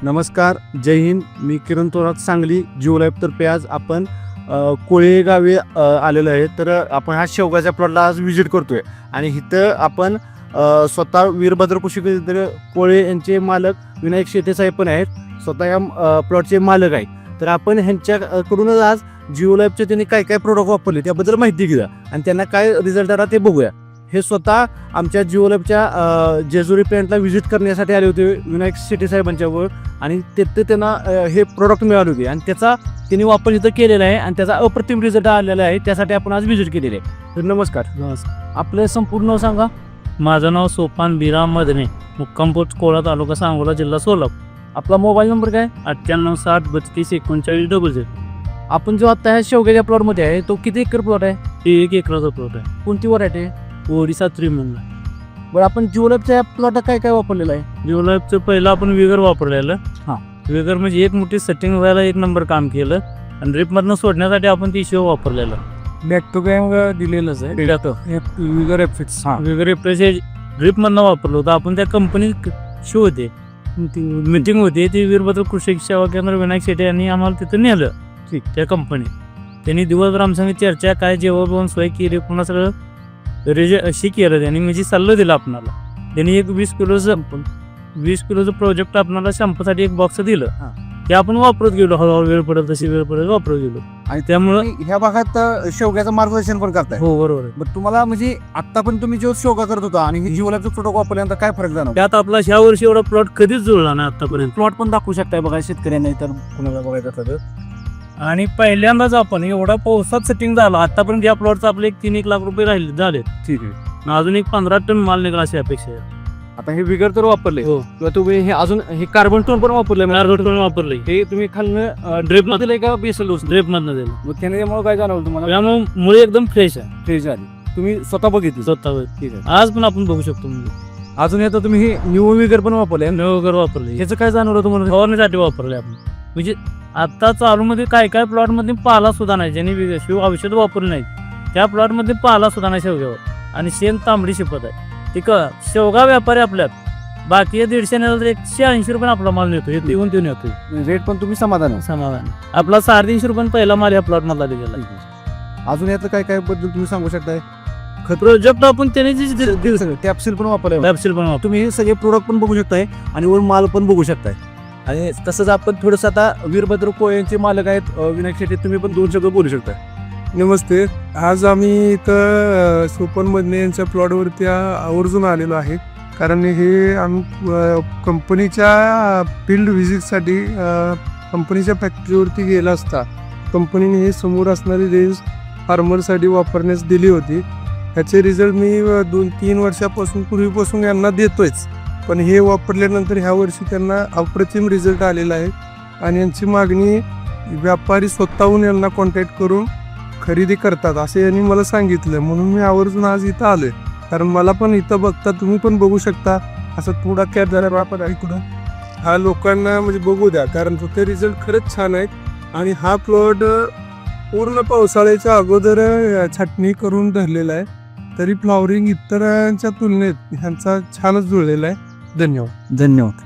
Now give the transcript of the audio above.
नमस्कार, जय हिंद. मी किरण थोरात, सांगली जिओ लाईफतर्फे आज आपण कोळे गावी आलेलो आहे. तर आपण हा शेवगाच्या प्लॉटला आज व्हिजिट करतोय आणि इथं आपण स्वतः वीरभद्र कृषी केंद्र कोळे यांचे मालक विनायक शेटे साहेब पण आहेत. स्वतः या प्लॉटचे मालक आहेत. तर आपण ह्यांच्याकडूनच आज जिओ लाईफचे त्यांनी काय काय प्रोडक्ट वापरले त्याबद्दल माहिती घेऊया आणि त्यांना काय रिझल्ट आला ते बघूया. हे स्वतः आमच्या जिओ लाईफच्या जेजुरी प्लॅन्टला व्हिजिट करण्यासाठी आले होते विनायक शेटे साहेबांच्यावर आणि तिथे त्यांना हे प्रोडक्ट मिळाले होते आणि त्याचा त्यांनी वापर इथं केलेला आहे आणि त्याचा अप्रतिम रिझल्ट आलेला आहे. त्यासाठी आपण आज व्हिजिट केलेली आहे. तर नमस्कार. आपलं संपूर्ण नाव सांगा. माझं नाव सोपान बिराम मदने, मुक्काम पोस्ट कोळा, तालुका सांगोला, जिल्हा सोलापूर. आपला मोबाईल नंबर काय? 9860323900. आपण जो आता ह्या शेवग्याच्या प्लॉटमध्ये आहे तो किती एकर प्लॉट आहे? 1 एकराचा प्लॉट आहे. कोणती व्हरायटी आहे? ओडिसा 3 म्हणून. बरं, आपण जिओ लाईफच्या प्लॉटला काय काय वापरलेलं आहे? जिओ लाईफचं पहिलं आपण विगर वापरलेलं. हां. विगर म्हणजे एक मोठी सेटिंग व्हायला 1 नंबर काम केलं आणि ड्रिपमधनं सोडण्यासाठी आपण ती शिव वापरलेलं. बॅक टू गँग दिलेलंच आहे. Vigour affix. विगर एप्रेस हे ड्रिपमधनं वापरलं होतं आपण. त्या कंपनीत शिव होते, मीटिंग होती, ती वीरभद्र कृषी सेवा केंद्र विनायक शेटे यांनी आम्हाला तिथं नेलं. ठीक. त्या कंपनीत त्यांनी दिवसभर आमच्या चर्चा काय जेवण सोय केली, पुन्हा सगळं अशी केलं त्यांनी, म्हणजे सल्ला दिला आपणाला. त्यांनी एक 20 किलोचं प्रोजेक्ट आपल्याला शॅम्पूसाठी एक बॉक्स दिलं. ते आपण वापरत गेलो, हळूहळू वेळ पडत तशी वेळ पडत वापरत गेलो. आणि त्यामुळे ह्या भागात शेवग्याचं मार्गदर्शन पण करताय. हो, बरोबर आहे. मग तुम्हाला म्हणजे आता पण तुम्ही जो शेवगा करत होता आणि जिओ लाईफचा प्रोडक्ट वापरल्यानंतर काय फरक जाणवला? त्यात आपला ह्या वर्षी एवढा प्लॉट कधीच जुळला नाही आतापर्यंत. प्लॉट पण दाखवू शकताय बघा शेतकऱ्यांना, तर कुणाला बघायचं असलं तर. आणि पहिल्यांदाच आपण एवढा पावसात सेटिंग झाला. आतापर्यंत या प्लॉटचा आपले 3-1 लाख रुपये राहिले झाले. ठीक आहे. अजून एक 15 टन माल निघाला अशी अपेक्षा आहे. आता हे विगर तर वापरले हो, किंवा तुम्ही हे अजून हे कार्बन टोन पण वापरले. वापरले. हे तुम्ही खाल्लं ड्रेप मध्ये का बेसल डोस? ड्रेप मधनं दिलं. मग त्यामुळे काय जाणवलं तुम्हाला? त्यामुळे मुळे एकदम फ्रेश आहे. फ्रेश झाली. तुम्ही स्वतः बघितली? स्वतः. ठीक आहे. आज पण आपण बघू शकतो. म्हणजे अजून येतं तुम्ही हे न्यू विगर पण वापरले. वगैरे वापरले. ह्याचं काय जाणवलं तुम्हाला? फवारण्यासाठी वापरले आपण. म्हणजे आता चालू मध्ये काय प्लॉट मध्ये पाला सुद्धा नाही, ज्यांनी शिव औषध वापरले नाही त्या प्लॉट मध्ये पाला सुद्धा नाही शेवग्यावर. आणि शेण तांबडी शिपत आहे. ते शेवगा व्यापारी आपल्यात बाकी 150 नेला 180 रुपये आपला माल नेतो. येऊन येतो रेट पण तुम्ही समाधान? आपला 350 रुपये पहिला माल या प्लॉट मधला दिलेला. अजून याचं काय काय बद्दल तुम्ही सांगू शकताय? प्रोजेक्ट आपण त्याने दिलं सगळं. टॅप्सिल पण वापरलं. टॅप्सिल पण तुम्ही हे सगळे प्रोडक्ट पण बघू शकताय आणि वर माल पण बघू शकताय. आणि तसंच आपण थोडंसं आता वीरभद्र कोळ्यांचे मालक आहेत विनायक शेटे, तुम्ही पण 2 शब्द बोलू शकता. नमस्ते. आज आम्ही इथं सोपन मधने यांच्या प्लॉटवरती आवर्जून आलेलो आहे. कारण हे आम्ही कंपनीच्या फील्ड व्हिजिटसाठी कंपनीच्या फॅक्टरीवरती गेला असता कंपनीने हे समोर असणारी रेंज फार्मरसाठी वापरण्यास दिली होती. ह्याचे रिझल्ट मी 2-3 वर्षापासून पूर्वीपासून यांना देतोयच, पण हे वापरल्यानंतर ह्या वर्षी त्यांना अप्रतिम रिझल्ट आलेला आहे. आणि यांची मागणी व्यापारी स्वतःहून यांना कॉन्टॅक्ट करून खरेदी करतात असे यांनी मला सांगितलं. म्हणून मी आवर्जून आज इथं आलोय. कारण मला पण इथं बघता तुम्ही पण बघू शकता असं थोडा कॅप झाला वापर ऐकून हा लोकांना म्हणजे बघू द्या, कारण ते रिझल्ट खरंच छान आहेत. आणि हा प्लॉट पूर्ण पावसाळ्याच्या अगोदर छाटणी करून धरलेला आहे, तरी फ्लॉवरिंग इतरांच्या तुलनेत ह्यांचा छानच जुळलेला आहे. धन्यवाद.